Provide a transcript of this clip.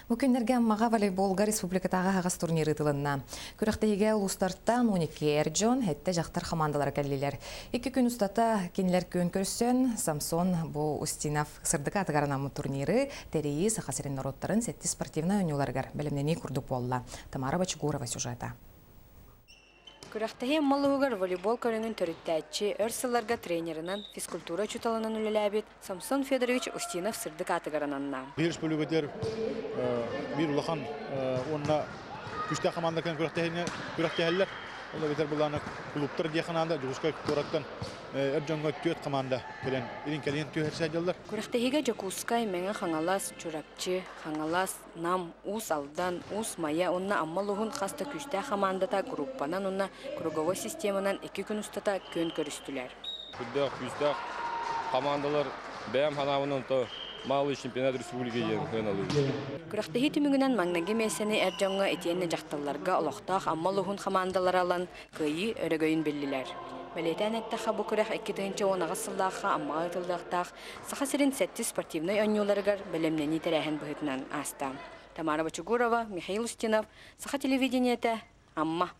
Мүкендерге маға волейболға республикатағы ағас турниры тылынна. Күріқтейге ұлыстарттан 12 әрджон, әтті жақтар командалар кәлілер. 2 күн ұстата кенілер көн көрсен, Самсон бұл Устинов сырдыға атығаранамы турниры тәрейі сақасырын народтарын сәтті спортивна өңіларғар бәлімнені күрдік болла. Тамара Бачугурова сюжета. Күрәхтәһе маллыгыр волейбол көрәңен төрүттәче өрсылларга тренерынан физкультура чуталанан үлеләбит Самсон Федорович Устинов сырдык атыгарананна. Бириш бүлүгөтер бир улахан онна күчтә команда кан күрәхтәһелләр. Олар бетер буланы клубтар дияхананда жугышка кораттан эрҗонга төт команда белән ирин кален төһәрсәҗәлләр. Күрәхтәһегә Жакускай меңе хаңалас чурапчы, хаңалас нам ус алдан, ус мая онна аммалыгын хаста күчтә командата группанан онна круговой системанан 2 күн устата көн көрүстүләр. Күддә күчтә командалар бәям ханавының то малый чемпионат республики җыйын алды. Күрәхтәһе түмүгенән маңнаги мәсәне эрҗонга этенне жакталларга олохтах аммалыгын командалар алан кыйы өрөгөйүн беллиләр. Мәлетән әттәхә бу күрәх 2-нче онага сыллаха амма айтылдактах сахасырын сәтти спортивный ойноларга белемнәни тәрәһен быһытнан аста. Тамара Бачугурова, Михаил Устинов, Саха телевидениете, Амма.